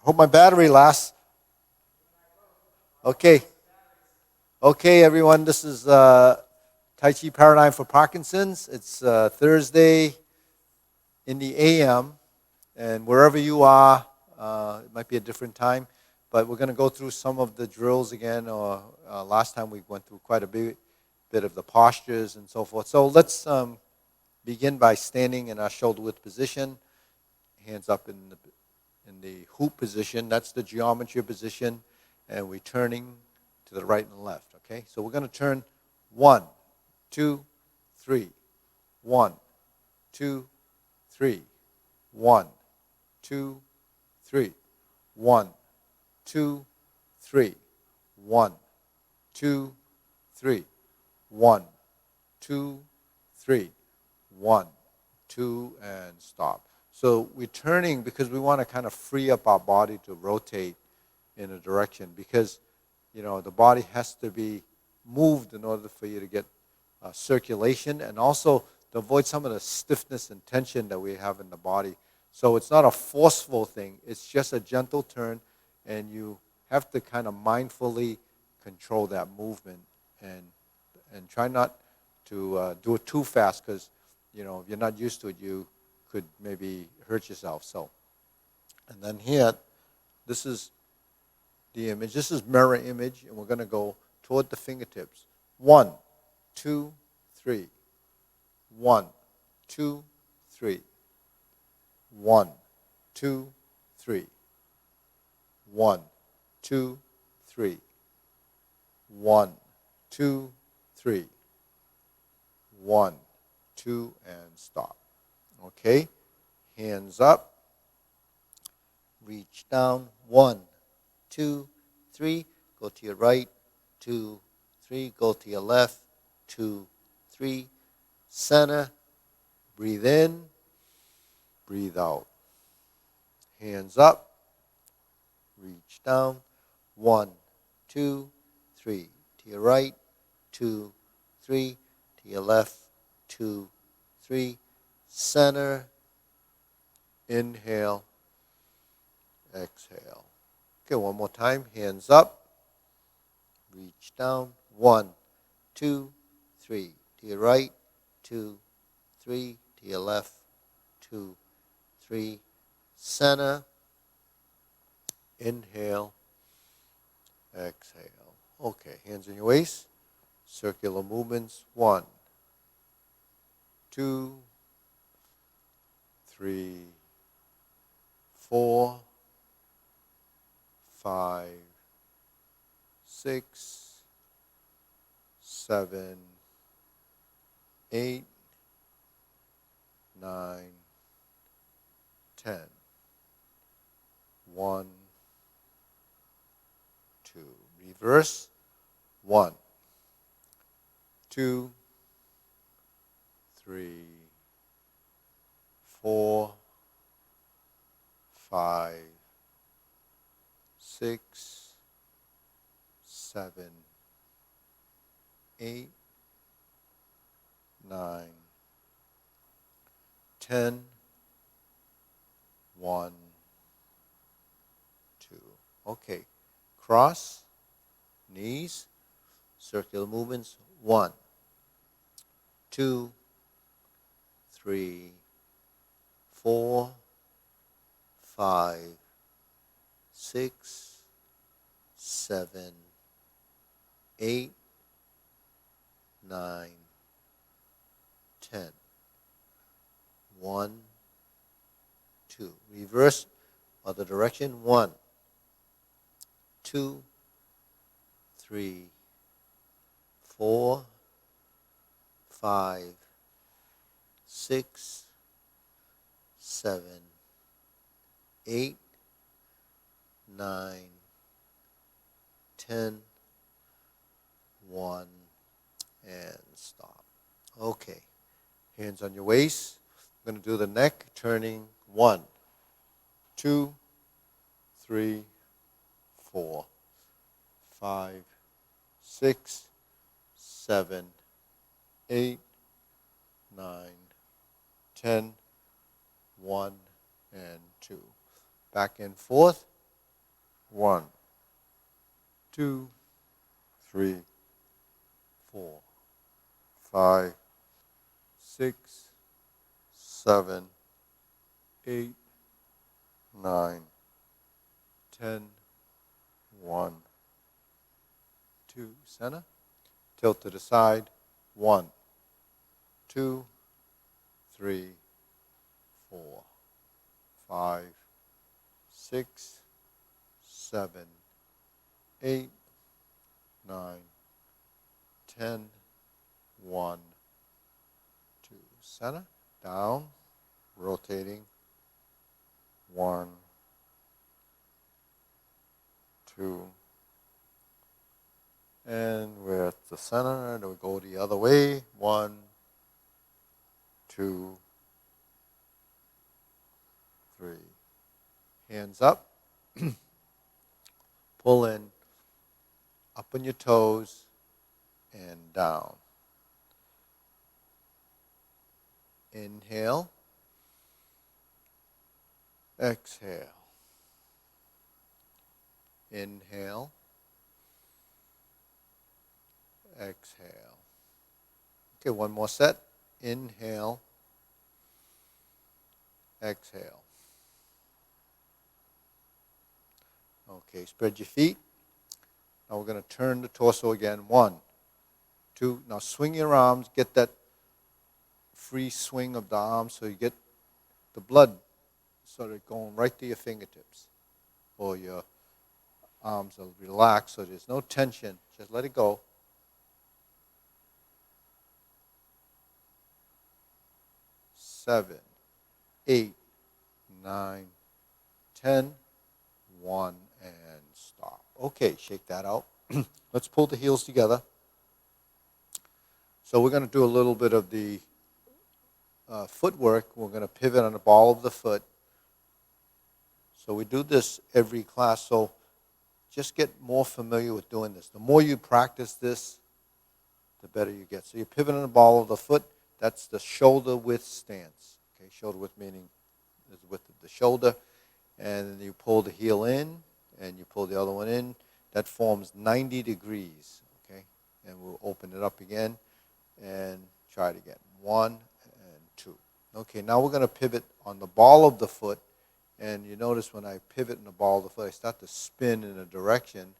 Hope my battery lasts. Okay. Okay, everyone. This is Tai Chi Paradigm for Parkinson's. It's Thursday in the AM, and wherever you are, it might be a different time, but we're going to go through some of the drills again. Last time we went through quite a bit of the postures and so forth. So let's begin by standing in our shoulder width position, hands up in the hoop position. That's the geometry position, and we're turning to the right and left. Okay, so we're going to turn 1, 2, 3, 1, 2, 3, 1, 2, 3, 1, 2, 3, 1, 2, 3, 1, 2, 3, 1, 2, and stop. So we're turning because we want to kind of free up our body to rotate in a direction, because the body has to be moved in order for you to get circulation, and also to avoid some of the stiffness and tension that we have in the body. So it's not a forceful thing. It's just a gentle turn, and you have to kind of mindfully control that movement and try not to do it too fast, because if you're not used to it, you could maybe hurt yourself. So, and then here, this is the image. This is mirror image, and we're going to go toward the fingertips. 1, 2, 3. 1, 2, 3. 1, 2, 3. 1, 2, 3. 1, 2, 3. 1, 2, and stop. Okay? Hands up. Reach down. 1, 2, 3, go to your right, 2, 3, go to your left, 2, 3, center, breathe in, breathe out. Hands up, reach down, 1, 2, 3, to your right, 2, 3, to your left, 2, 3, center, inhale, exhale. Okay, one more time. Hands up. Reach down. 1, 2, 3. To your right. 2, 3. To your left. 2, 3. Center. Inhale. Exhale. Okay, hands on your waist. Circular movements. 1, 2, 3, 4, 5, 6, 7, 8, 9, 10. 1, 2. Reverse. 1, 2, 3, 4, 5, 6, 7, 8, 9, 10, 1, 2. Okay. Cross, knees, circular movements. 1, 2, 3, 4, 5, 6, 7, 8, 9, 10. 1, 2. Reverse other direction. 1, 2, 3, 4, 5, 6, 7, 8, 9, 10, 1, and stop. Okay. Hands on your waist. I'm going to do the neck, turning. 1, 2, 3, 4, 5, 6, 7, 8, 9, 10, 1, and 2. Back and forth. 1, 2, 3, 4, 5, 6, 7, 8, 9, 10, 1, 2, center, tilt to the side, 1, 2, 3, 4, 5, 6, 7, 8, 9, 10, 1, 2, center, down, rotating, 1, 2, and we're at the center, and we go the other way, 1, 2, 3. Hands up, pull in, up on your toes, and down. Inhale, exhale. Inhale, exhale. Okay, one more set. Inhale, exhale. Okay, spread your feet. Now we're going to turn the torso again. 1, 2. Now swing your arms. Get that free swing of the arms so you get the blood sort of going right to your fingertips. Or your arms will relax so there's no tension. Just let it go. 7, 8, 9, 10, 1, and stop. Okay, shake that out. Let's pull the heels together. So we're going to do a little bit of the footwork. We're going to pivot on the ball of the foot. So we do this every class, so just get more familiar with doing this. The more you practice this, the better you get. So you pivot on the ball of the foot. That's the shoulder width stance. Okay, shoulder width meaning the width of the shoulder. And you pull the heel in, and you pull the other one in. That forms 90 degrees. Okay, and we'll open it up again and try it again. 1 and 2. Okay, now we're going to pivot on the ball of the foot. And you notice when I pivot in the ball of the foot, I start to spin in a direction.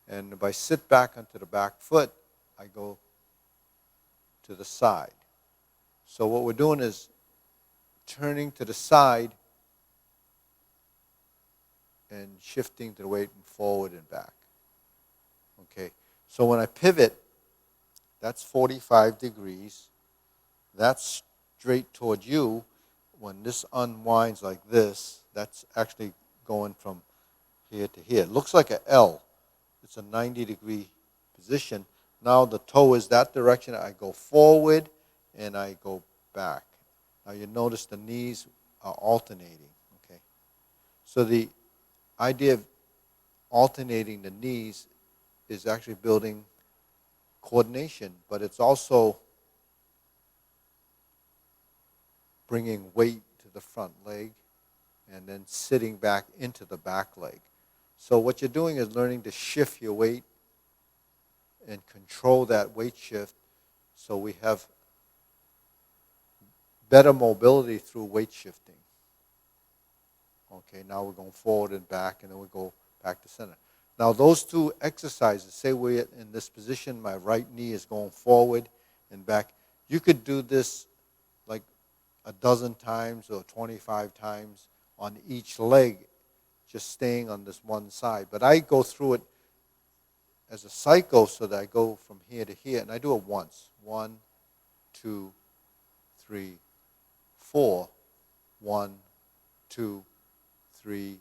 And if I sit back onto the back foot, I go to the side. So what we're doing is turning to the side and shifting to the weight and forward and back. Okay, so when I pivot, that's 45 degrees. That's straight toward you. When this unwinds like this, that's actually going from here to here. It looks like an L. It's a 90-degree position. Now the toe is that direction. I go forward and I go back. Now you notice the knees are alternating. Okay, so the idea of alternating the knees is actually building coordination, but it's also bringing weight to the front leg and then sitting back into the back leg. So what you're doing is learning to shift your weight and control that weight shift so we have better mobility through weight shifting. Okay, now we're going forward and back, and then we go back to center. Now those two exercises, say we're in this position, my right knee is going forward and back. You could do this like a dozen times or 25 times on each leg, just staying on this one side. But I go through it as a cycle so that I go from here to here, and I do it once. 1, 2, 3, 4. 1, 2, 3,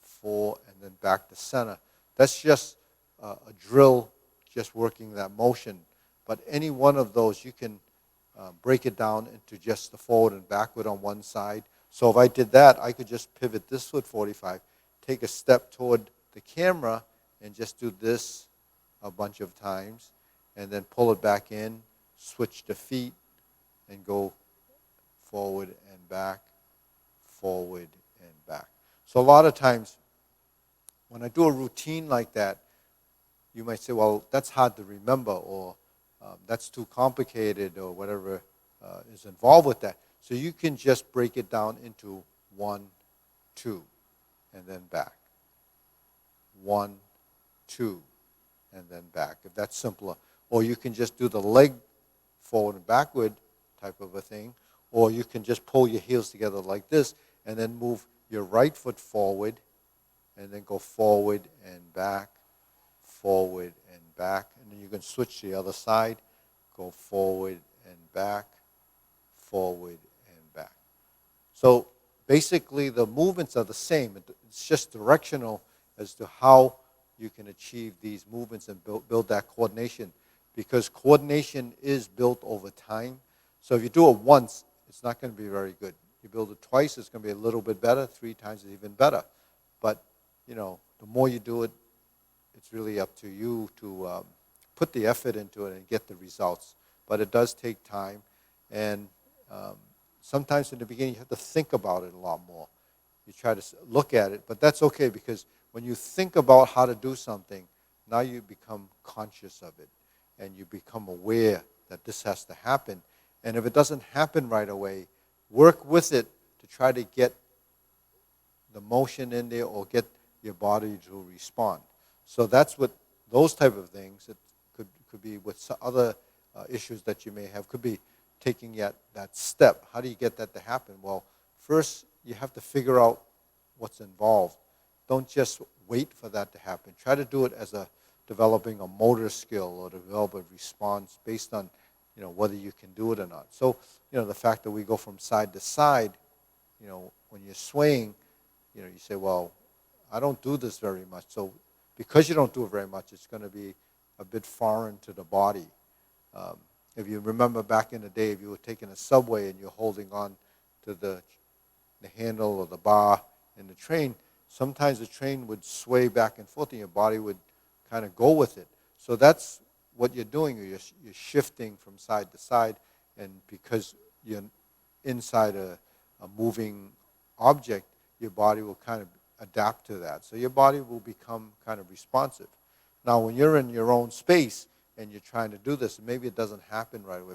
4, and then back to center. That's just a drill, just working that motion. But any one of those, you can break it down into just the forward and backward on one side. So if I did that, I could just pivot this foot 45, take a step toward the camera, and just do this a bunch of times, and then pull it back in, switch the feet, and go forward and back, forward and back. So a lot of times when I do a routine like that, you might say, well, that's hard to remember, or that's too complicated, or whatever is involved with that. So you can just break it down into 1, 2, and then back. 1, 2, and then back, if that's simpler. Or you can just do the leg forward and backward type of a thing, or you can just pull your heels together like this, and then move your right foot forward, and then go forward and back, forward and back, and then you can switch to the other side, go forward and back, forward and back. So basically the movements are the same. It's just directional as to how you can achieve these movements and build that coordination, because coordination is built over time. So if you do it once, it's not going to be very good. You build it twice, it's going to be a little bit better. 3 times is even better. But, the more you do it, it's really up to you to put the effort into it and get the results. But it does take time. And sometimes in the beginning, you have to think about it a lot more. You try to look at it, but that's okay, because when you think about how to do something, now you become conscious of it, and you become aware that this has to happen. And if it doesn't happen right away, work with it to try to get the motion in there or get your body to respond. So that's what those type of things, it could be with other issues that you may have, could be taking that step. How do you get that to happen? Well, first you have to figure out what's involved. Don't just wait for that to happen. Try to do it as developing a motor skill or develop a response based on whether you can do it or not. So the fact that we go from side to side, when you're swaying, you say, well, I don't do this very much. So because you don't do it very much, it's going to be a bit foreign to the body. If you remember back in the day, if you were taking a subway and you're holding on to the handle or the bar in the train, sometimes the train would sway back and forth and your body would kind of go with it. So that's what you're doing. You're shifting from side to side, and because you're inside a moving object, your body will kind of adapt to that. So your body will become kind of responsive. Now, when you're in your own space and you're trying to do this, maybe it doesn't happen right away,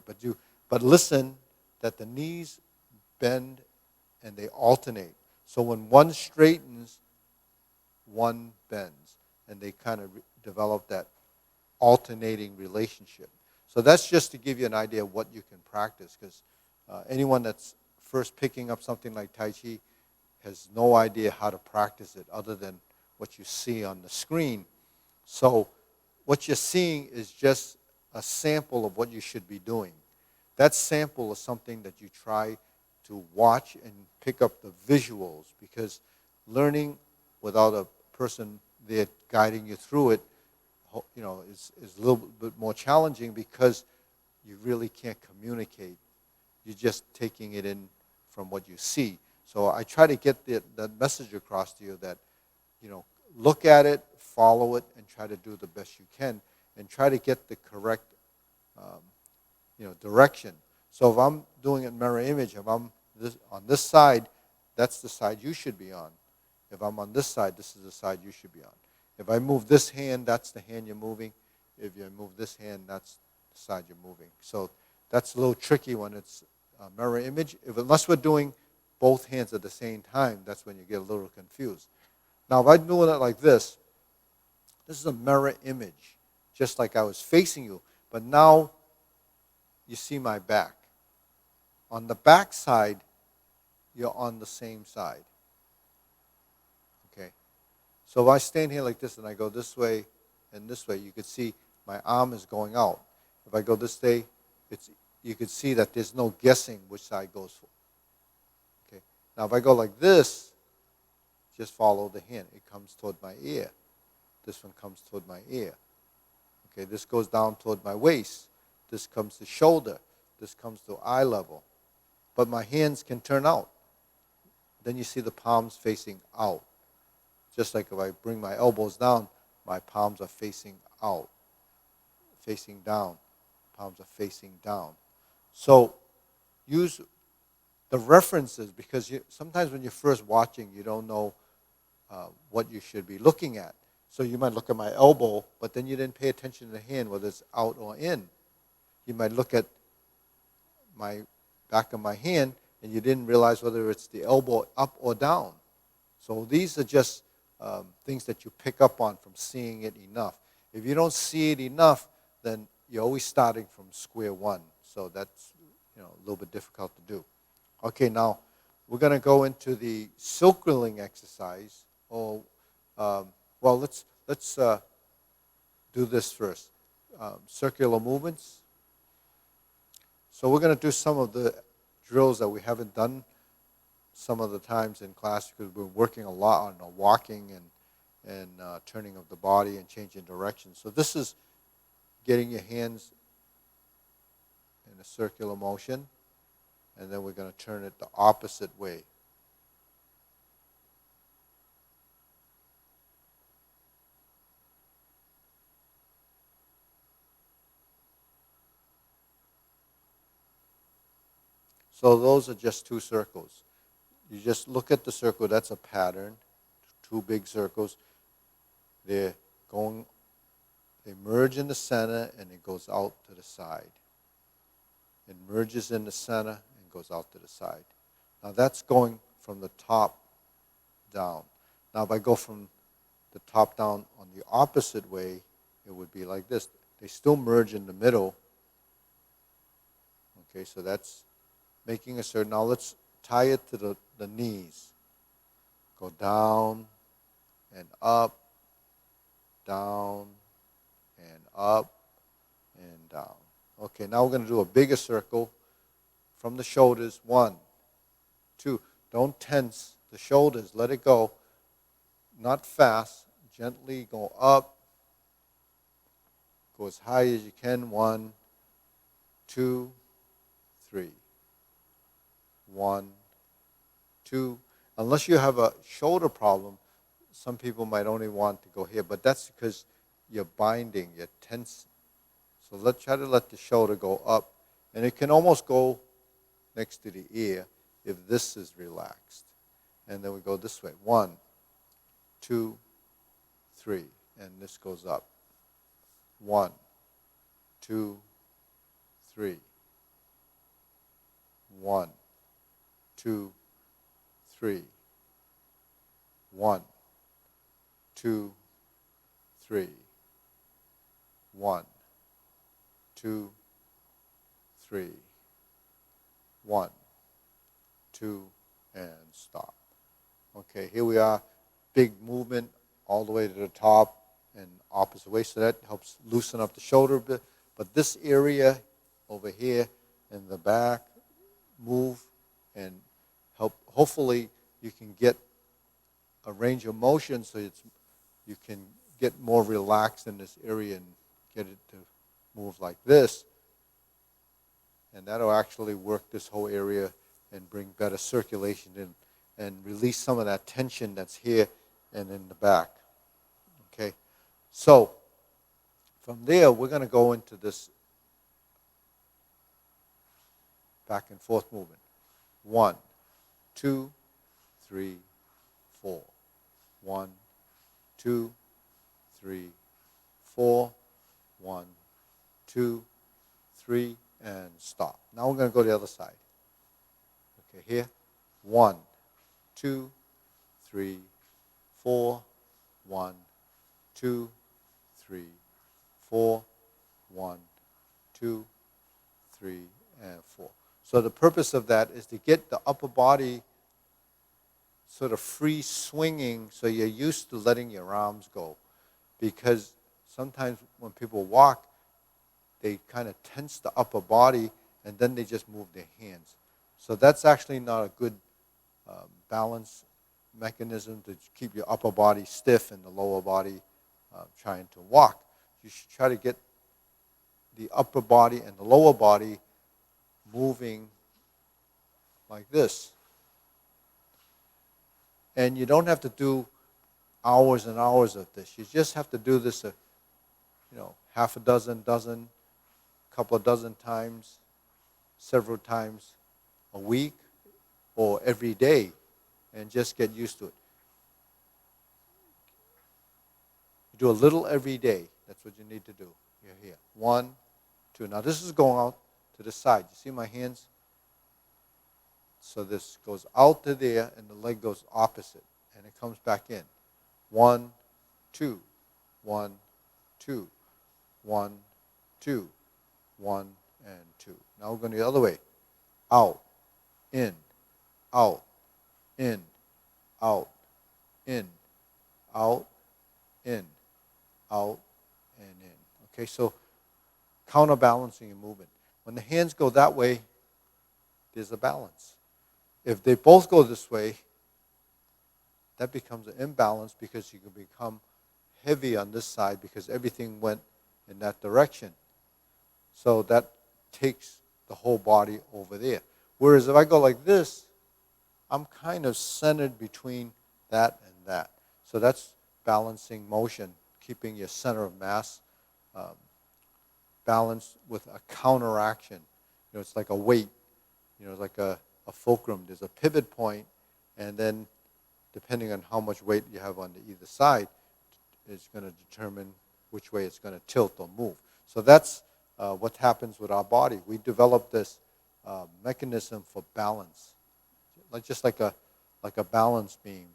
but listen that the knees bend and they alternate. So when one straightens, one bends, and they kind of develop that alternating relationship. So that's just to give you an idea of what you can practice, because anyone that's first picking up something like Tai Chi has no idea how to practice it other than what you see on the screen. So what you're seeing is just a sample of what you should be doing. That sample is something that you try to watch and pick up the visuals, because learning without a person there guiding you through it, is a little bit more challenging, because you really can't communicate. You're just taking it in from what you see. So I try to get that message across to you that, look at it, follow it, and try to do the best you can, and try to get the correct, direction. So if I'm doing a mirror image, if I'm on this side, that's the side you should be on. If I'm on this side, this is the side you should be on. If I move this hand, that's the hand you're moving. If you move this hand, that's the side you're moving. So that's a little tricky when it's a mirror image. Unless we're doing both hands at the same time, that's when you get a little confused. Now, if I'm doing it like this is a mirror image, just like I was facing you. But now you see my back. On the back side, you're on the same side. Okay? So if I stand here like this and I go this way and this way, you could see my arm is going out. If I go this way, you could see that there's no guessing which side goes for. Okay? Now if I go like this, just follow the hand. It comes toward my ear. This one comes toward my ear. Okay, this goes down toward my waist. This comes to shoulder. This comes to eye level. But my hands can turn out. Then you see the palms facing out. Just like if I bring my elbows down, my palms are facing out. Facing down. Palms are facing down. So use the references, because sometimes when you're first watching, you don't know what you should be looking at. So you might look at my elbow, but then you didn't pay attention to the hand, whether it's out or in. You might look at my back of my hand, and you didn't realize whether it's the elbow up or down. So these are just things that you pick up on from seeing it enough. If you don't see it enough, then you're always starting from square one. So that's a little bit difficult to do. Okay, now we're going to go into the circling exercise. Let's do this first. Circular movements. So we're going to do some of the drills that we haven't done some of the times in class because we're working a lot on walking and turning of the body and changing direction. So this is getting your hands in a circular motion, and then we're going to turn it the opposite way. So those are just two circles. You just look at the circle, that's a pattern, two big circles. They merge in the center and it goes out to the side. It merges in the center and goes out to the side. Now that's going from the top down. Now if I go from the top down on the opposite way, it would be like this. They still merge in the middle. Okay, so that's making a certain. Now let's tie it to the knees. Go down and up, down and up and down. Okay, now we're going to do a bigger circle from the shoulders. 1, 2. Don't tense the shoulders. Let it go. Not fast. Gently go up. Go as high as you can. 1, 2, 3. 1, 2. Unless you have a shoulder problem, some people might only want to go here, but that's because you're binding, you're tense. So let's try to let the shoulder go up, and it can almost go next to the ear if this is relaxed. And then we go this way. 1, 2, 3, and this goes up. 1, 2, 3. 1, 2, 3. 1, 2, 3. 1, 2, 3. 1, 2, and stop. Okay, here we are. Big movement all the way to the top and opposite way. So that helps loosen up the shoulder a bit. But this area over here in the back, move and help. Hopefully you can get a range of motion so you can get more relaxed in this area and get it to move like this. And that'll actually work this whole area and bring better circulation in and release some of that tension that's here and in the back. Okay, so from there we're going to go into this back and forth movement. 1, 2, 3, 4. 1, 2, 3, 4. 1, 2, 3, and stop. Now we're going to go to the other side. Okay, here. 1, 2, 3, 4. 1, 2, 3, 4. 1, 2, 3, and 4. So the purpose of that is to get the upper body sort of free swinging so you're used to letting your arms go. Because sometimes when people walk, they kind of tense the upper body and then they just move their hands. So that's actually not a good balance mechanism to keep your upper body stiff and the lower body trying to walk. You should try to get the upper body and the lower body moving like this. And you don't have to do hours and hours of this. You just have to do this half a dozen, couple of dozen times, several times a week or every day, and just get used to it. You do a little every day. That's what you need to do. You're here. 1, 2. Now this is going out to the side. You see my hands? So this goes out to there, and the leg goes opposite, and it comes back in. 1, 2, 1, 2, 1, 2, 1, and 2. Now we're going the other way. Out, in, out, in, out, in, out, in, out, and in. Okay, so counterbalancing your movement. When the hands go that way, there's a balance. If they both go this way, that becomes an imbalance because you can become heavy on this side because everything went in that direction. So that takes the whole body over there. Whereas if I go like this, I'm kind of centered between that and that. So that's balancing motion, keeping your center of mass balanced with a counteraction. You know, it's like a weight. You know, it's like a fulcrum. There's a pivot point, and then depending on how much weight you have on either side, it's going to determine which way it's going to tilt or move. So that's what happens with our body. We develop this mechanism for balance, just like a balance beam,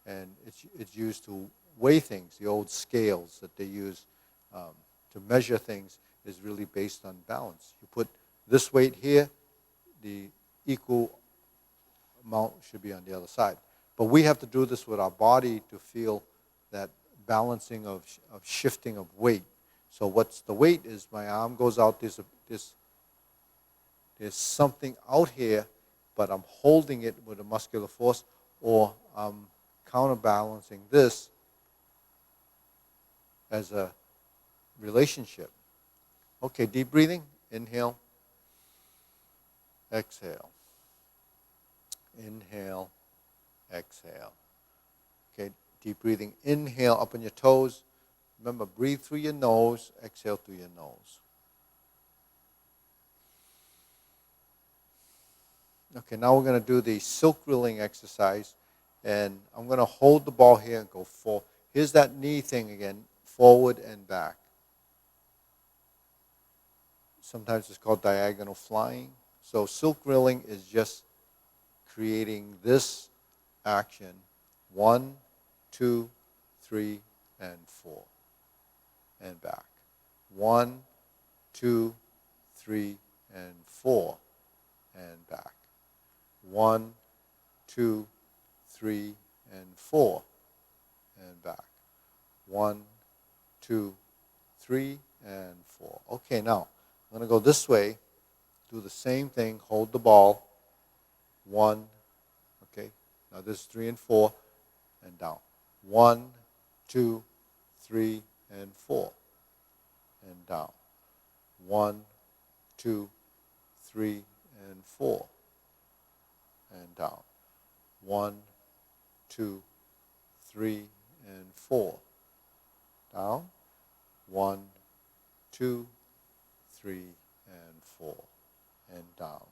and it's used to weigh things. The old scales that they use to measure things is really based on balance. You put this weight here, the equal amount should be on the other side. But we have to do this with our body to feel that balancing of shifting of weight. So what's the weight is my arm goes out, there's something out here, but I'm holding it with a muscular force, or I'm counterbalancing this as a relationship. Okay, deep breathing. Inhale. Exhale. Inhale. Exhale. Okay, deep breathing. Inhale up on your toes. Remember, breathe through your nose. Exhale through your nose. Okay, now we're going to do the silk drilling exercise. And I'm going to hold the ball here and go forward. Here's that knee thing again, forward and back. Sometimes it's called diagonal flying. So silk drilling is just creating this action. 1, 2, 3, and 4. And back. 1, 2, 3, and 4. And back. 1, 2, 3, and 4. And back. 1, 2, 3, and 4. Okay, now I'm going to go this way. Do the same thing. Hold the ball. 1. Okay. Now this is 3 and 4. And down. 1, 2, 3, and 4. And down. 1, 2, 3, and 4. And down. 1, 2, 3, and 4. Down. 1, 2, 3, and 4. And down.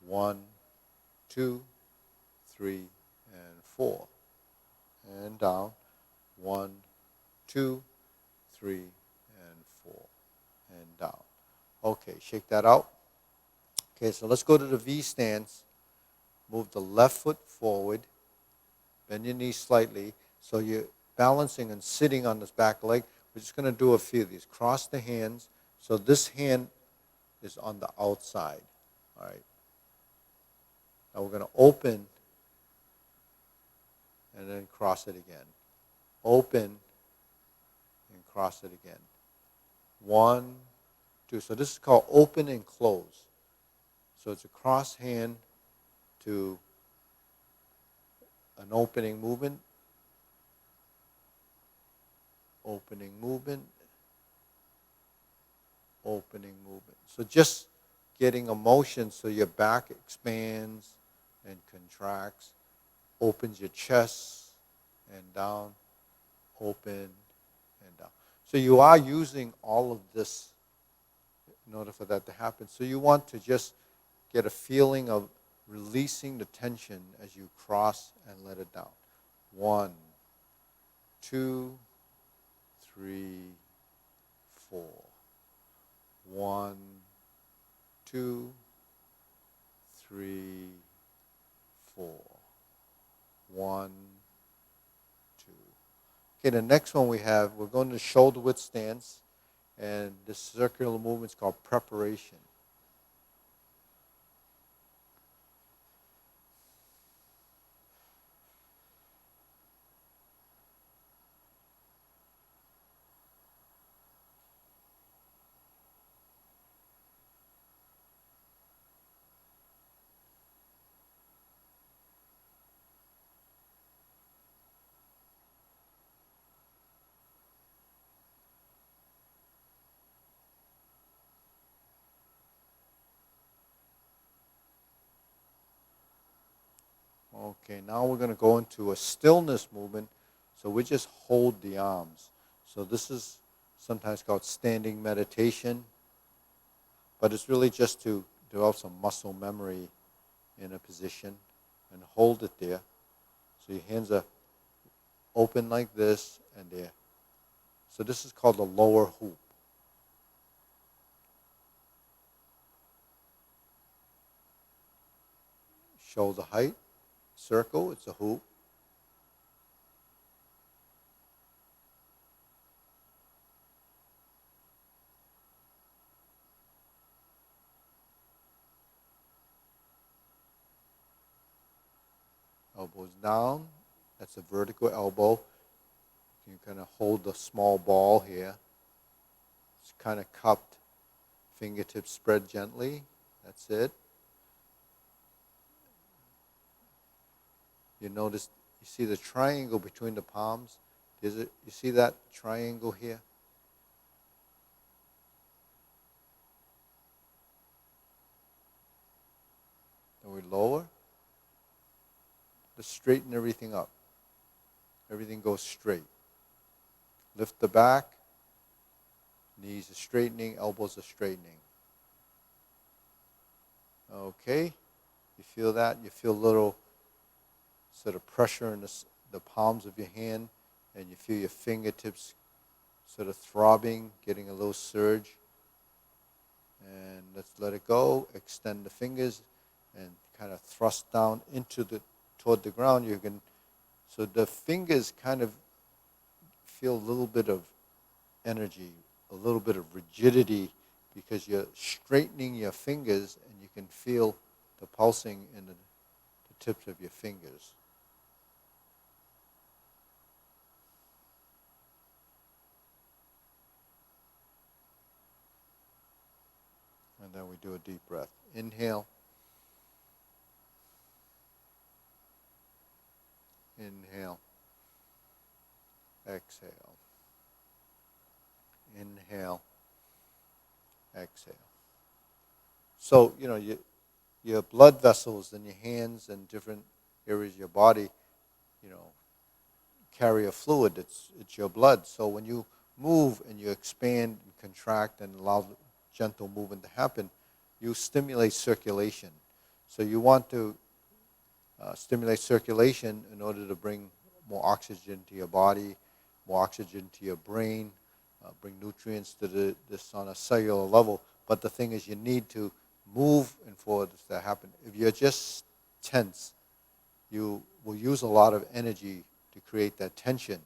1, 2, 3, and 4. And down. 1, 2, 3, and 4. And down. Okay, shake that out. Okay, so let's go to the V stance. Move the left foot forward. Bend your knees slightly. So you're balancing and sitting on this back leg. We're just going to do a few of these. Cross the hands. So this hand is on the outside. All right. Now we're going to open and then cross it again. Open and cross it again. 1, 2. So this is called open and close. So it's a cross hand to an opening movement. Opening movement. Opening movement. So just getting a motion so your back expands and contracts, opens your chest and down, open and down. So you are using all of this in order for that to happen. So you want to just get a feeling of releasing the tension as you cross and let it down. 1, 2, 3, 4. 1, 2, 3, 4. 1, 2. Okay, the next one we're going to shoulder width stance, and this circular movement is called preparation. Okay, now we're going to go into a stillness movement. So we just hold the arms. So this is sometimes called standing meditation, but it's really just to develop some muscle memory in a position and hold it there. So your hands are open like this and there. So this is called the lower hoop. Shoulder height, circle, it's a hoop. Elbows down, that's a vertical elbow. You can kind of hold the small ball here. It's kind of cupped, fingertips spread gently, that's it. You notice, you see the triangle between the palms? You see that triangle here? Then we lower. Just straighten everything up. Everything goes straight. Lift the back. Knees are straightening, elbows are straightening. Okay. You feel that? You feel a little sort of pressure in the palms of your hand, and you feel your fingertips sort of throbbing, getting a little surge. And let's let it go. Extend the fingers and kind of thrust down toward the ground. So the fingers kind of feel a little bit of energy, a little bit of rigidity, because you're straightening your fingers and you can feel the pulsing in the tips of your fingers. And then we do a deep breath. Inhale. Inhale. Exhale. Inhale. Exhale. So, your blood vessels in your hands and different areas of your body, carry a fluid. It's your blood. So when you move and you expand and contract and allow gentle movement to happen, you stimulate circulation. So you want to stimulate circulation in order to bring more oxygen to your body, more oxygen to your brain, bring nutrients to this on a cellular level. But the thing is, you need to move and for this to happen. If you're just tense, you will use a lot of energy to create that tension.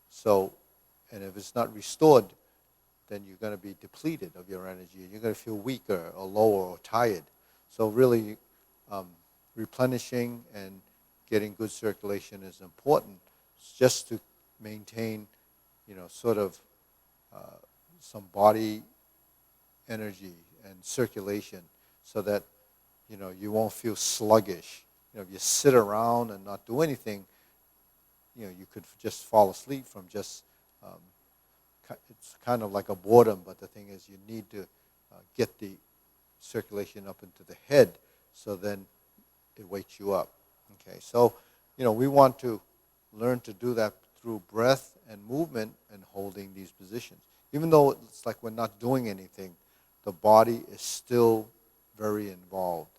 So, and if it's not restored, then you're going to be depleted of your energy. You're going to feel weaker or lower or tired. So really, replenishing and getting good circulation is important, just to maintain, sort of some body energy and circulation, so that you won't feel sluggish. If you sit around and not do anything, you could just fall asleep from just. It's kind of like a boredom, but the thing is, you need to get the circulation up into the head, so then it wakes you up. Okay, so we want to learn to do that through breath and movement and holding these positions. Even though it's like we're not doing anything, the body is still very involved.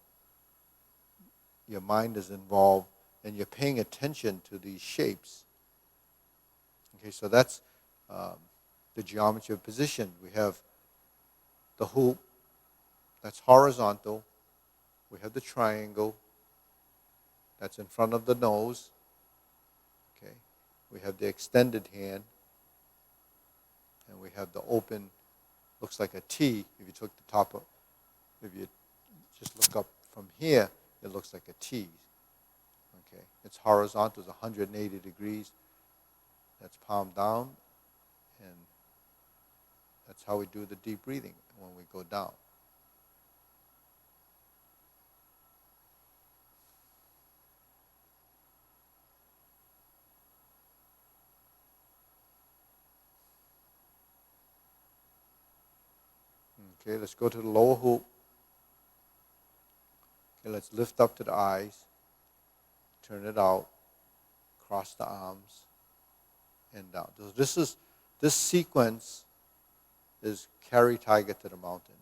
Your mind is involved, and you're paying attention to these shapes. Okay, so that's the geometry of position. We have the hoop, that's horizontal. We have the triangle, that's in front of the nose. Okay. We have the extended hand, and we have the open, looks like a T. If you took the top of, if you just look up from here, it looks like a T. Okay. It's horizontal, it's 180 degrees. That's palm down, and that's how we do the deep breathing when we go down. Okay, let's go to the lower hoop. Okay, let's lift up to the eyes, turn it out, cross the arms, and down. So this sequence is carry tiger to the mountain.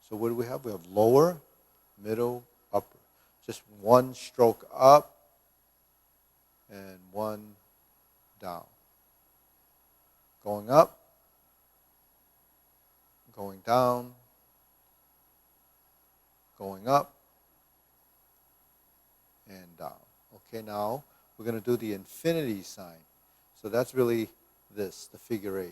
So what do we have? We have lower, middle, upper. Just one stroke up and one down. Going up, going down, going up, and down. Okay, now we're going to do the infinity sign. So that's really this, the figure 8.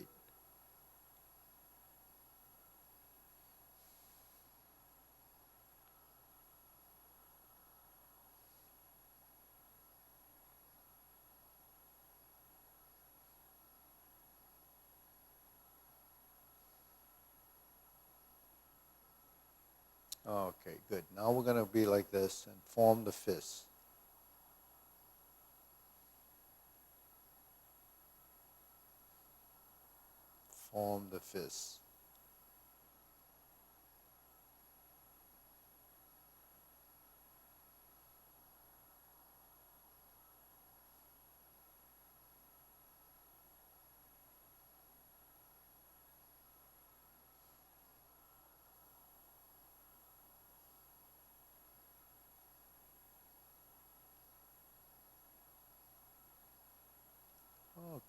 Okay, good. Now we're going to be like this and form the fist. Form the fist.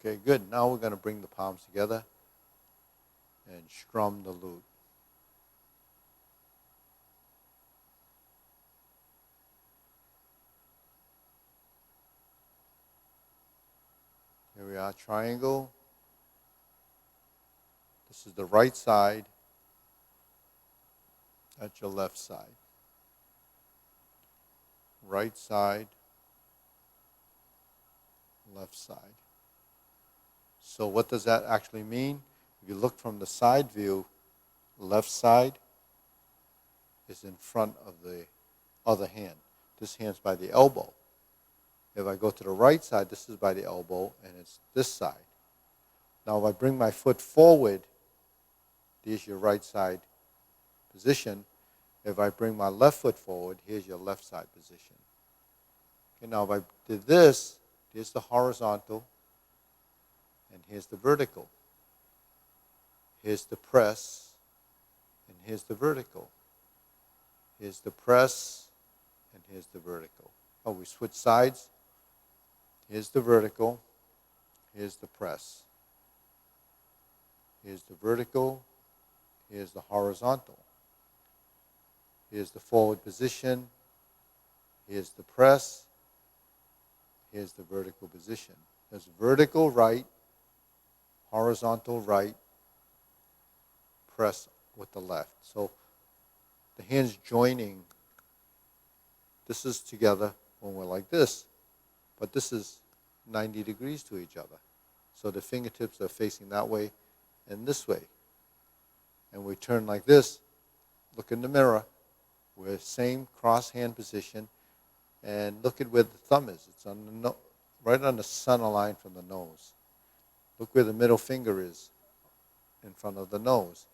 Okay, good. Now we're going to bring the palms together and strum the lute. Here we are, triangle. This is the right side. That's your left side. Right side, left side. So what does that actually mean? If you look from the side view, left side is in front of the other hand. This hand's by the elbow. If I go to the right side, this is by the elbow, and it's this side. Now if I bring my foot forward, there's your right side position. If I bring my left foot forward, here's your left side position. Okay, now if I did this, here's the horizontal, and here's the vertical. Here's the press, and here's the vertical. Here's the press, and here's the vertical. Oh, we switch sides. Here's the vertical. Here's the press. Here's the vertical. Here's the horizontal. Here's the forward position. Here's the press. Here's the vertical position. There's vertical right, horizontal right, press with the left. So the hands joining, this is together when we're like this, but this is 90 degrees to each other. So the fingertips are facing that way and this way. And we turn like this, look in the mirror, we're same cross hand position, and look at where the thumb is. It's on the right on the center line from the nose. Look where the middle finger is in front of the nose.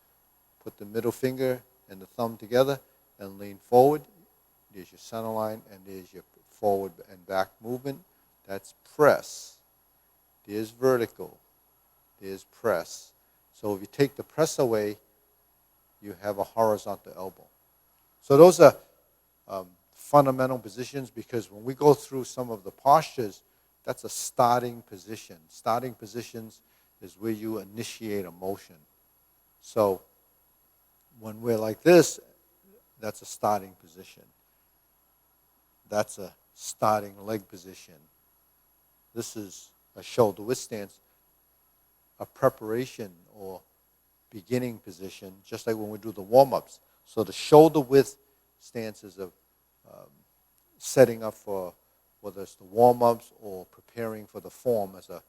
Put the middle finger and the thumb together and lean forward. There's your center line, and there's your forward and back movement. That's press. There's vertical. There's press. So if you take the press away, you have a horizontal elbow. So those are fundamental positions, because when we go through some of the postures, that's a starting position. Starting positions is where you initiate a motion. So when we're like this, that's a starting position. That's a starting leg position. This is a shoulder width stance, a preparation or beginning position, just like when we do the warm-ups. So the shoulder width stance is a setting up for whether it's the warm-ups or preparing for the form as a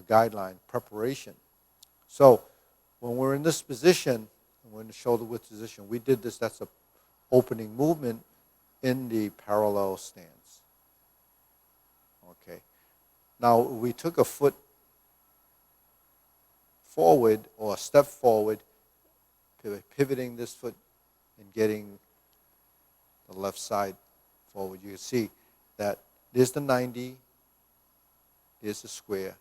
guideline preparation. So when we're in this position, we're in the shoulder width position, we did this, that's an opening movement in the parallel stance. Okay. Now we took a foot forward or a step forward, pivoting this foot and getting the left side forward. You can see that there's the 90, there's the square,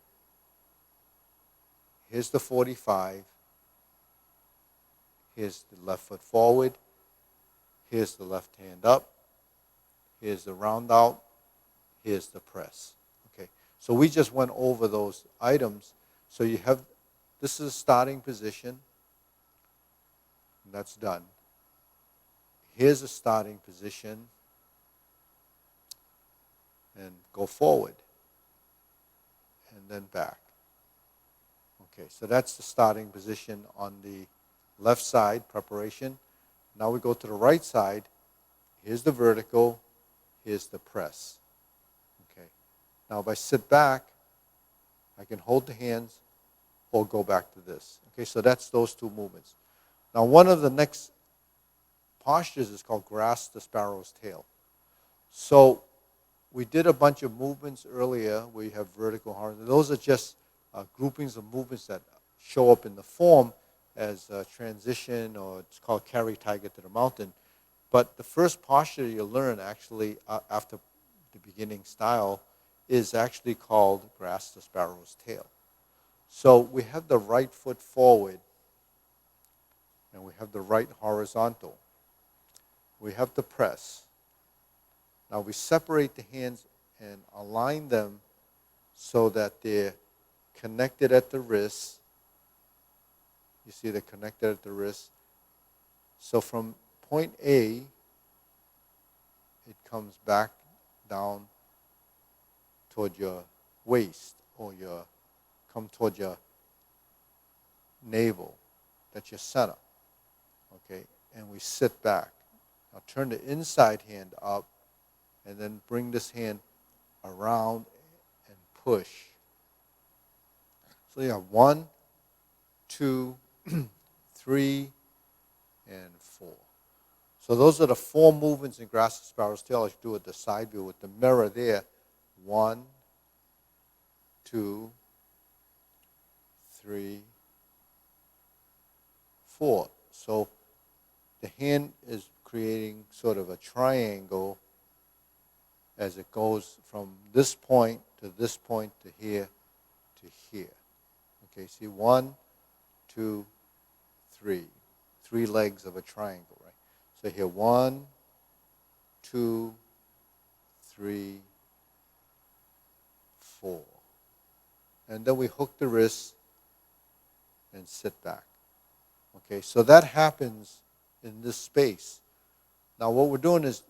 here's the 45, here's the left foot forward, here's the left hand up, here's the round out, here's the press. Okay, so we just went over those items. So you have, this is a starting position, and that's done. Here's a starting position, and go forward, and then back. Okay, so that's the starting position on the left side, preparation. Now we go to the right side. Here's the vertical, here's the press. Okay, now if I sit back, I can hold the hands or go back to this. Okay, so that's those two movements. Now one of the next postures is called grasp the sparrow's tail. So we did a bunch of movements earlier where you have vertical, horizontal. Those are just groupings of movements that show up in the form as a transition, or it's called carry tiger to the mountain. But the first posture you learn actually after the beginning style is actually called grasp the sparrow's tail. So we have the right foot forward, and we have the right horizontal. We have the press. Now we separate the hands and align them so that they're connected at the wrist. You see they're connected at the wrist. So from point A, it comes back down toward your waist, or come toward your navel. That's your center. Okay, and we sit back. Now turn the inside hand up, and then bring this hand around and push. So you have 1, 2, 3, and 4. So those are the 4 movements in grasp the sparrow's tail. As you do with the side view with the mirror there. 1, 2, 3, 4. So the hand is creating sort of a triangle as it goes from this point to here to here. Okay, see 1, 2, 3. 3 legs of a triangle, right? So here 1, 2, 3, 4. And then we hook the wrists and sit back. Okay, so that happens in this space. Now what we're doing is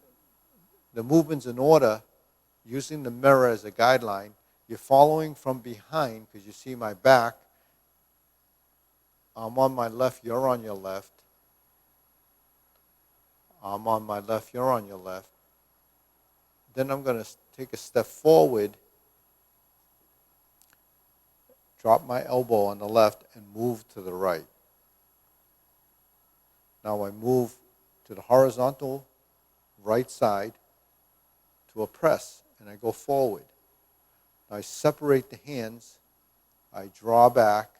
the movements in order, using the mirror as a guideline. You're following from behind because you see my back. I'm on my left, you're on your left. I'm on my left, you're on your left. Then I'm going to take a step forward, drop my elbow on the left, and move to the right. Now I move to the horizontal right side to a press, and I go forward. Now I separate the hands, I draw back,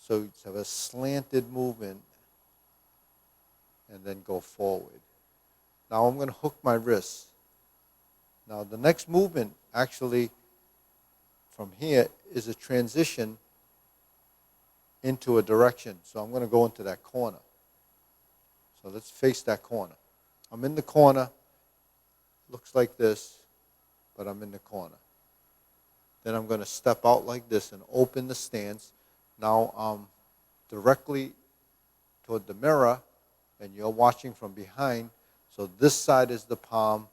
so you have a slanted movement, and then go forward. Now I'm going to hook my wrists. Now the next movement, actually, from here, is a transition into a direction. So I'm going to go into that corner. So let's face that corner. I'm in the corner. Looks like this, but I'm in the corner. Then I'm going to step out like this and open the stance. Now I'm directly toward the mirror, and you're watching from behind. So this side is the palm,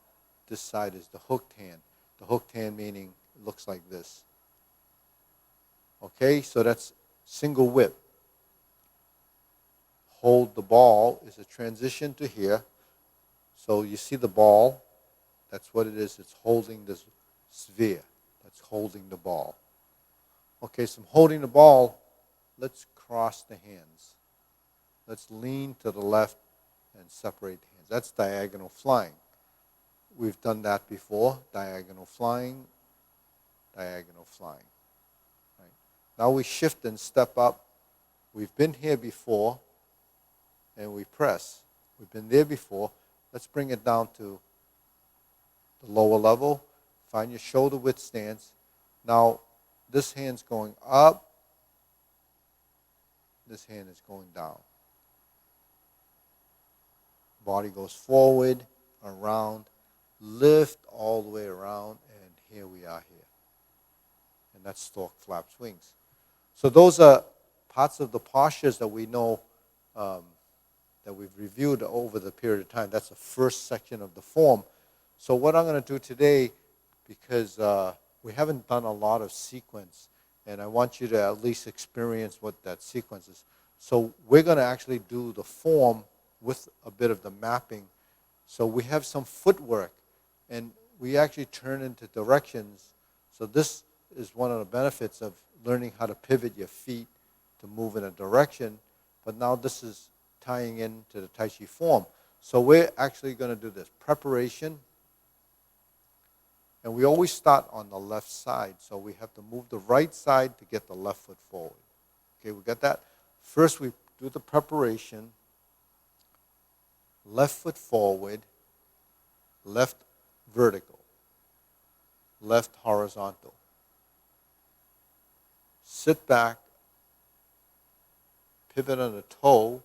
this side is the hooked hand. The hooked hand meaning it looks like this. Okay, so that's single whip. Hold the ball is a transition to here. So you see the ball, that's what it is. It's holding this sphere. That's holding the ball. Okay, so I'm holding the ball. Let's cross the hands. Let's lean to the left and separate the hands. That's diagonal flying. We've done that before. Diagonal flying, diagonal flying. Right. Now we shift and step up. We've been here before, and we press. We've been there before. Let's bring it down to the lower level. Find your shoulder width stance. Now, this hand's going up. This hand is going down. Body goes forward, around, lift all the way around, and here we are here. And that's stork flaps wings. So those are parts of the postures that we know that we've reviewed over the period of time. That's the first section of the form. So what I'm going to do today, because we haven't done a lot of sequence, and I want you to at least experience what that sequence is. So we're going to actually do the form with a bit of the mapping. So we have some footwork, and we actually turn into directions. So this is one of the benefits of learning how to pivot your feet to move in a direction. But now this is tying into the Tai Chi form. So we're actually going to do this. Preparation. And we always start on the left side. So we have to move the right side to get the left foot forward. Okay, we got that? First we do the preparation. Left foot forward. Left vertical. Left horizontal. Sit back. Pivot on the toe.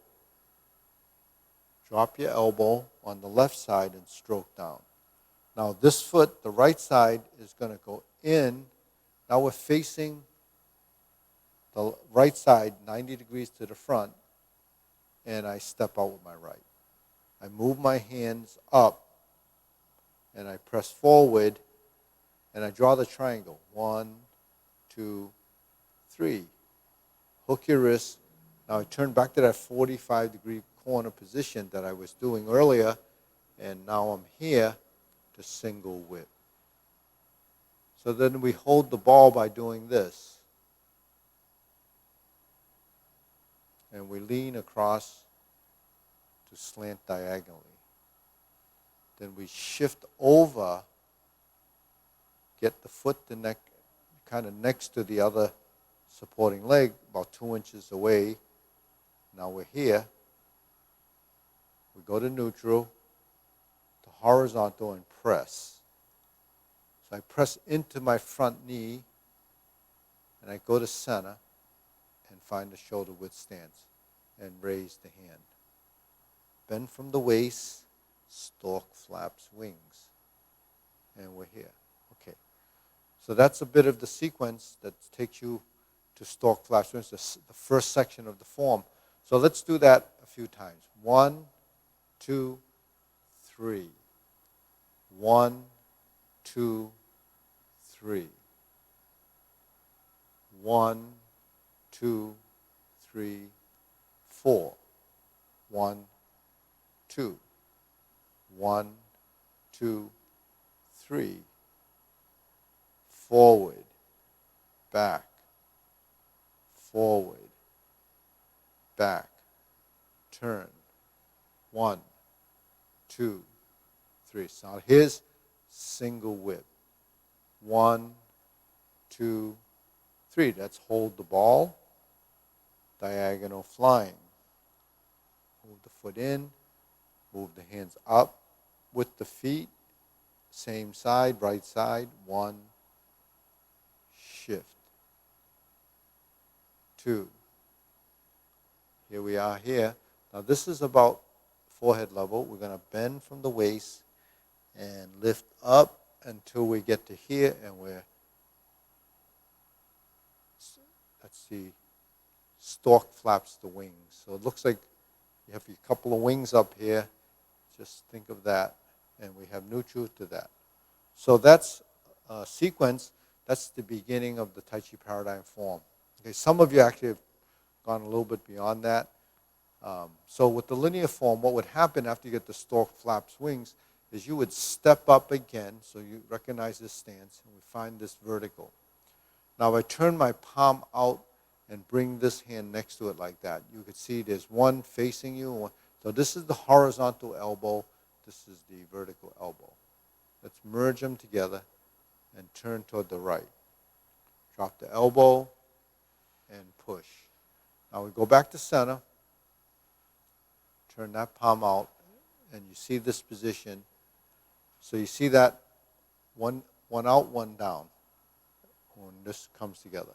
Drop your elbow on the left side and stroke down. Now this foot, the right side, is going to go in. Now we're facing the right side 90 degrees to the front, and I step out with my right. I move my hands up, and I press forward, and I draw the triangle. 1, 2, 3. Hook your wrist. Now I turn back to that 45-degree corner position that I was doing earlier, and now I'm here to single whip. So then we hold the ball by doing this. And we lean across to slant diagonally. Then we shift over, get the foot to neck, kind of next to the other supporting leg, about 2 inches away. Now we're here. We go to neutral, to horizontal, and press. So I press into my front knee, and I go to center and find the shoulder width stance and raise the hand. Bend from the waist, stork flaps wings. And we're here. Okay. So that's a bit of the sequence that takes you to stork flaps wings, the first section of the form. So let's do that a few times. 1, 2, 3. 1, 2, 3. 1, 2, 3, 4. 1, 2. 1, 2, 3. Forward, back, forward, back, turn. 1, 2, 3. So here's single whip. 1, 2, 3. That's hold the ball. Diagonal flying. Move the foot in. Move the hands up with the feet. Same side, right side. 1. Shift. 2. Here we are here. Now this is about forehead level. We're going to bend from the waist and lift up until we get to here, and we're see, stork flaps the wings. So it looks like you have a couple of wings up here. Just think of that. And we have neutral to that. So that's a sequence. That's the beginning of the Tai Chi Paradigm form. Okay, some of you actually have gone a little bit beyond that. So with the linear form, what would happen after you get the stork flaps wings is you would step up again. So you recognize this stance, and we find this vertical. Now I turn my palm out and bring this hand next to it like that. You can see there's one facing you. So this is the horizontal elbow. This is the vertical elbow. Let's merge them together and turn toward the right. Drop the elbow and push. Now we go back to center. Turn that palm out, and you see this position. So you see that one out, one down when this comes together.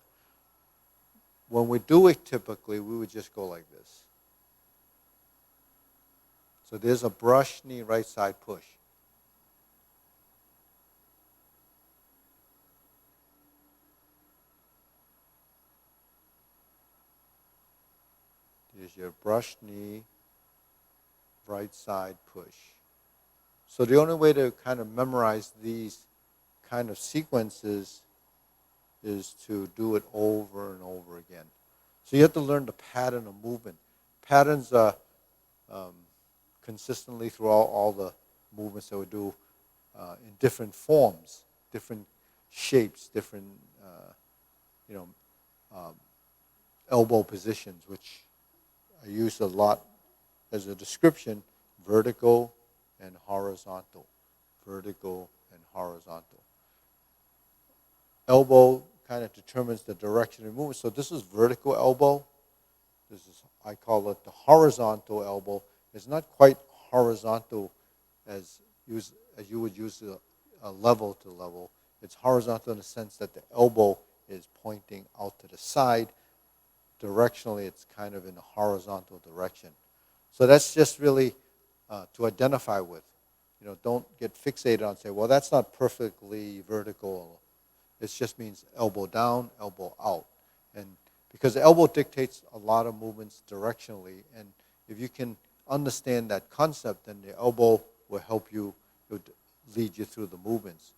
When we do it typically, we would just go like this. So there's a brush knee, right side push. There's your brush knee, right side push. So the only way to kind of memorize these kind of sequences is to do it over and over again. So you have to learn the pattern of movement. Patterns are consistently throughout all the movements that we do in different forms, different shapes, different elbow positions, which I use a lot as a description: vertical and horizontal, vertical and horizontal. Elbow kind of determines the direction of movement. So this is vertical elbow. This is, I call it the horizontal elbow. It's not quite horizontal as you would use a level to level. It's horizontal in the sense that the elbow is pointing out to the side. Directionally, it's kind of in a horizontal direction. So that's just really to identify with. Don't get fixated on say, well, that's not perfectly vertical. It just means elbow down, elbow out. And because the elbow dictates a lot of movements directionally, and if you can understand that concept, then the elbow will help you, it would lead you through the movements.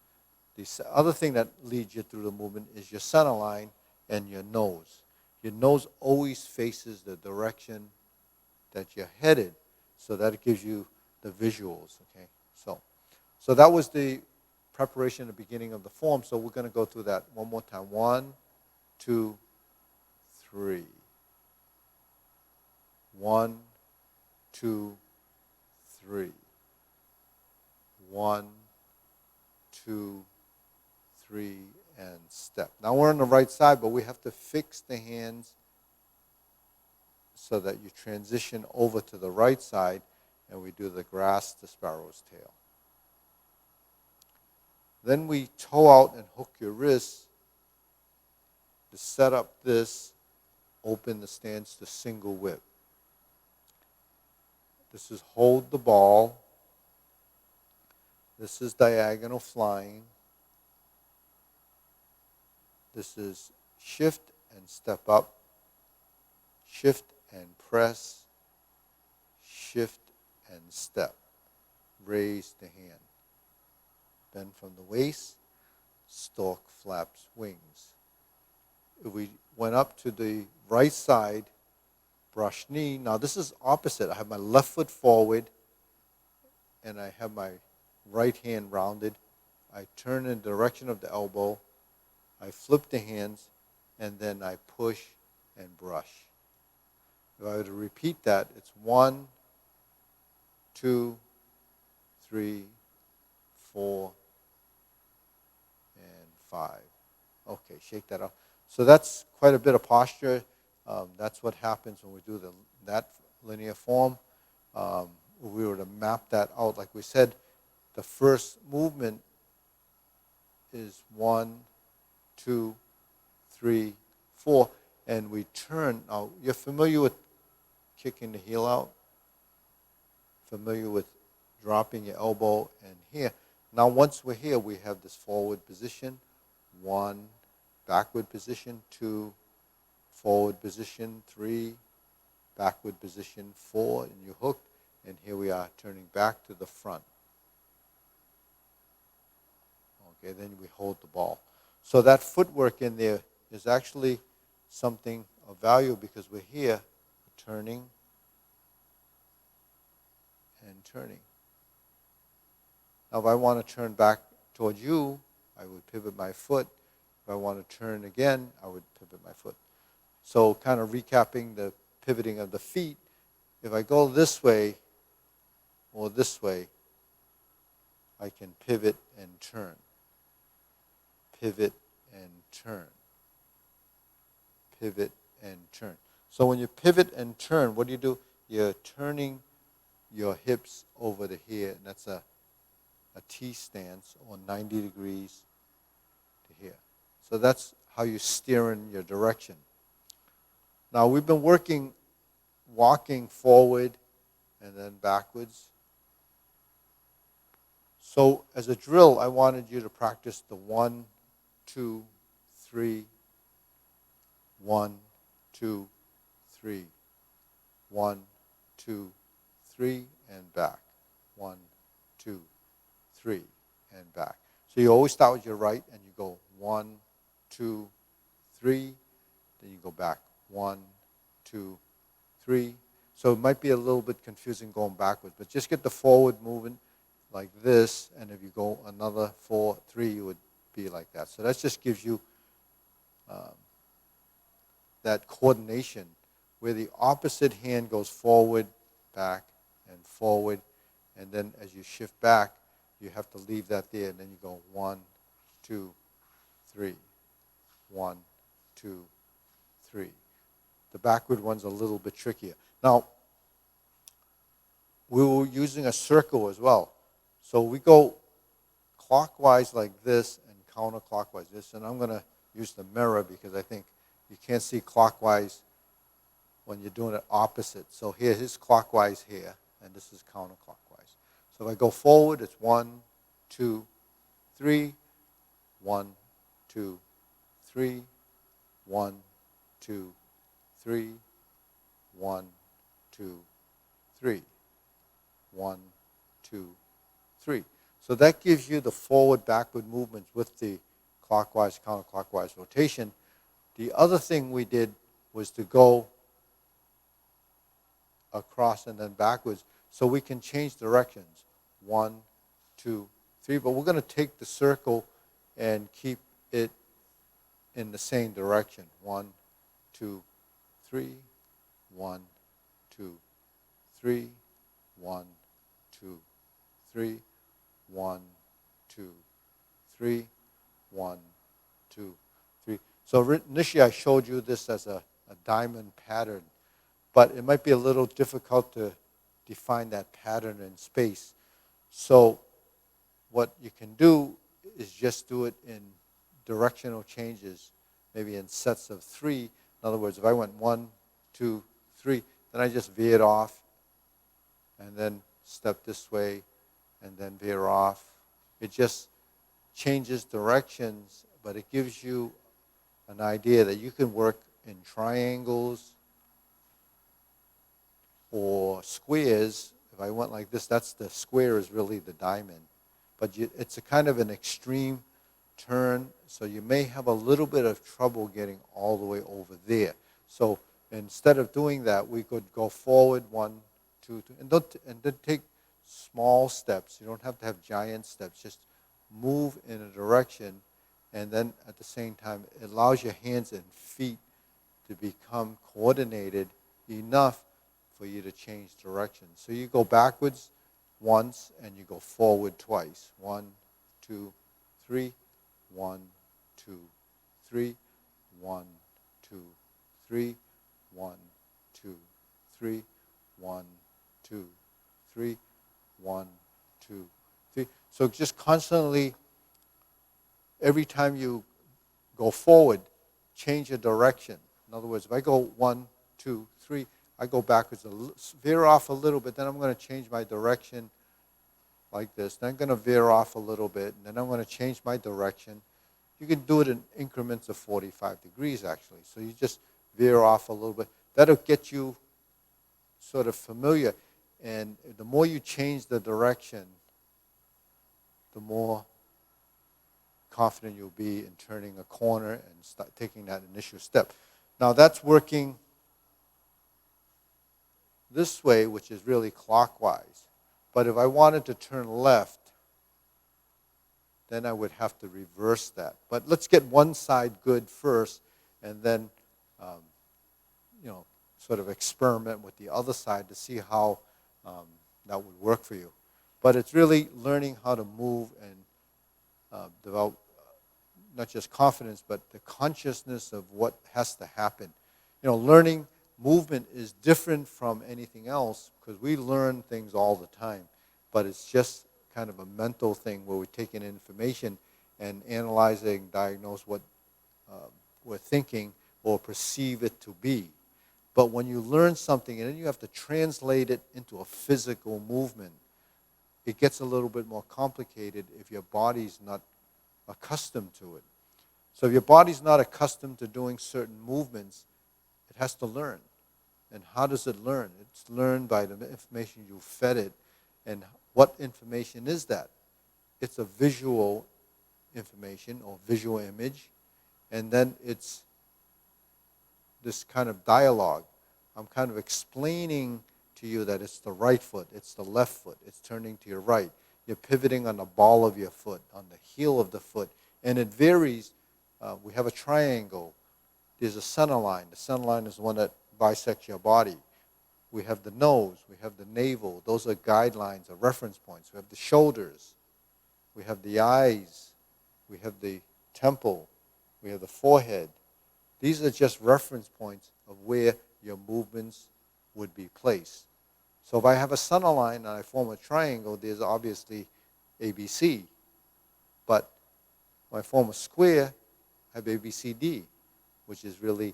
The other thing that leads you through the movement is your center line and your nose. Your nose always faces the direction that you're headed, so that it gives you the visuals. Okay, so that was the preparation at the beginning of the form. So we're going to go through that one more time. 1, 2, 3. 1, 2, 3. 1, 2, 3, and step. Now we're on the right side, but we have to fix the hands so that you transition over to the right side, and we do the grass to sparrow's tail. Then we toe out and hook your wrists to set up this, open the stance to single whip. This is hold the ball. This is diagonal flying. This is shift and step up, shift and press, shift and step. Raise the hand. Bend from the waist, stork flaps wings. If we went up to the right side, brush knee. Now this is opposite. I have my left foot forward, and I have my right hand rounded. I turn in the direction of the elbow. I flip the hands, and then I push and brush. If I were to repeat that, it's 1, 2, 3, 4, and 5. Okay, shake that off. So that's quite a bit of posture. That's what happens when we do that linear form. If we were to map that out, like we said, the first movement is 1, 2, 3, 4, and we turn. Now, you're familiar with kicking the heel out? Familiar with dropping your elbow and here. Now, once we're here, we have this forward position, 1, backward position, 2, forward position, 3, backward position, 4, and you hook, and here we are turning back to the front. Okay, then we hold the ball. So that footwork in there is actually something of value because we're here turning and turning. Now if I want to turn back towards you, I would pivot my foot. If I want to turn again, I would pivot my foot. So kind of recapping the pivoting of the feet, if I go this way or this way, I can pivot and turn. Pivot and turn. Pivot and turn. So when you pivot and turn, what do? You're turning your hips over to here, and that's a T stance, or 90 degrees to here. So that's how you steer in your direction. Now we've been walking forward and then backwards. So as a drill, I wanted you to practice the 1, 2, 3, 1, 2, 3, 1, 2, 3, and back. 1, 2, 3, and back. So you always start with your right, and you go 1, 2, 3, then you go back 1, 2, 3. So it might be a little bit confusing going backwards, but just get the forward movement like this, and if you go another 4, 3, you would be like that. So that just gives you that coordination where the opposite hand goes forward, back, and forward, and then as you shift back, you have to leave that there, and then you go 1, 2, 3, 1, 2, 3. The backward one's a little bit trickier. Now, we were using a circle as well. So we go clockwise like this and counterclockwise this, and I'm going to use the mirror because I think you can't see clockwise when you're doing it opposite. So here's clockwise here, and this is counterclockwise. So if I go forward, it's 1, 2, 3, 1, 2, 3, 1, 2, 3, 1, 2, 3, 1, 2, 3. So that gives you the forward-backward movements with the clockwise, counterclockwise rotation. The other thing we did was to go across and then backwards so we can change directions. 1, 2, 3. But we're going to take the circle and keep it in the same direction. 1, 2, 3, 1, 2, 3, 1, 2, 3, 1, 2, 3, 1, 2, 3. So initially I showed you this as a diamond pattern, but it might be a little difficult to define that pattern in space. So what you can do is just do it in directional changes, maybe in sets of 3. In other words, if I went 1, 2, 3, then I just veered off and then step this way and then veer off. It just changes directions, but it gives you an idea that you can work in triangles or squares. If I went like this, that's the square is really the diamond. But it's a kind of an extreme turn, so you may have a little bit of trouble getting all the way over there. So instead of doing that, we could go forward 1, 2, 3, and then take small steps. You don't have to have giant steps. Just move in a direction, and then at the same time, it allows your hands and feet to become coordinated enough for you to change direction. So you go backwards once, and you go forward twice. 1, 2, 3, 1, 2, 3, 1, 2, 3, 1, 2, 3, 1, 2, 3, 1, 2, 3. So just constantly, every time you go forward, change your direction. In other words, if I go 1, 2, 3, I go backwards, veer off a little bit, then I'm going to change my direction like this. Then I'm going to veer off a little bit, and then I'm going to change my direction. You can do it in increments of 45 degrees, actually. So you just veer off a little bit. That'll get you sort of familiar. And the more you change the direction, the more confident you'll be in turning a corner and start taking that initial step. Now that's working this way, which is really clockwise. But if I wanted to turn left, then I would have to reverse that. But let's get one side good first, and then, sort of experiment with the other side to see how that would work for you. But it's really learning how to move and develop not just confidence, but the consciousness of what has to happen. Learning movement is different from anything else because we learn things all the time, but it's just kind of a mental thing where we take in information and analyzing, diagnose what we're thinking or perceive it to be. But when you learn something and then you have to translate it into a physical movement, it gets a little bit more complicated if your body's not accustomed to it. So if your body's not accustomed to doing certain movements, it has to learn. And how does it learn? It's learned by the information you fed it. And what information is that? It's a visual information or visual image. And then it's this kind of dialogue. I'm kind of explaining to you that it's the right foot, it's the left foot, it's turning to your right. You're pivoting on the ball of your foot, on the heel of the foot. And it varies. We have a triangle. There's a center line. The center line is the one that bisects your body. We have the nose. We have the navel. Those are guidelines or reference points. We have the shoulders. We have the eyes. We have the temple. We have the forehead. These are just reference points of where your movements would be placed. So if I have a center line and I form a triangle, there's obviously ABC. But when I form a square, I have ABCD, which is really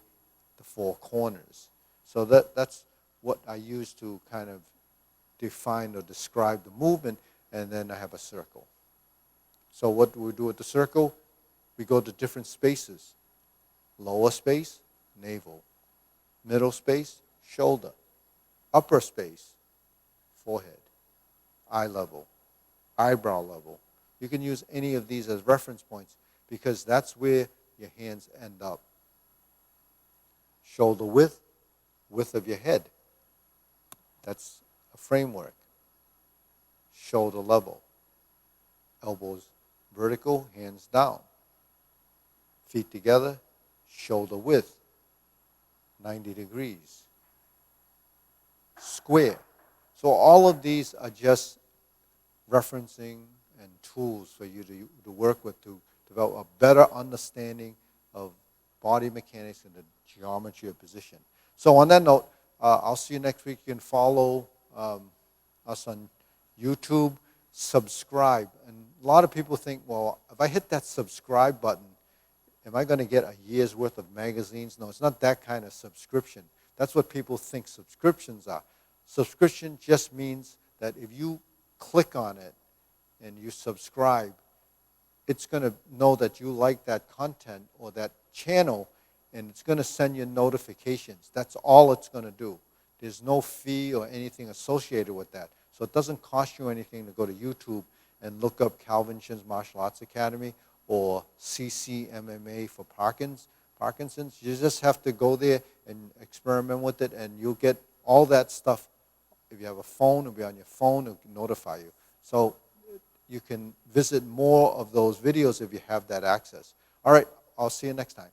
the four corners. So that's what I use to kind of define or describe the movement, and then I have a circle. So what do we do with the circle? We go to different spaces. Lower space, navel. Middle space, shoulder. Upper space, forehead. Eye level. Eyebrow level. You can use any of these as reference points because that's where your hands end up. Shoulder width, width of your head. That's a framework. Shoulder level. Elbows vertical, hands down. Feet together, shoulder width, 90 degrees. Square. So all of these are just referencing and tools for you to work with to develop a better understanding of body mechanics and the geometry of position. So on that note, I'll see you next week. You can follow us on YouTube, subscribe. And a lot of people think, well, if I hit that subscribe button, am I going to get a year's worth of magazines? No, it's not that kind of subscription. That's what people think subscriptions are. Subscription just means that if you click on it and you subscribe, it's going to know that you like that content or that channel, and it's going to send you notifications. That's all it's going to do. There's no fee or anything associated with that. So it doesn't cost you anything to go to YouTube and look up Calvin Chin's Martial Arts Academy or CCMAA for Parkinson's. You just have to go there and experiment with it, and you'll get all that stuff. If you have a phone, it'll be on your phone, it'll notify you. So you can visit more of those videos if you have that access. All right, I'll see you next time.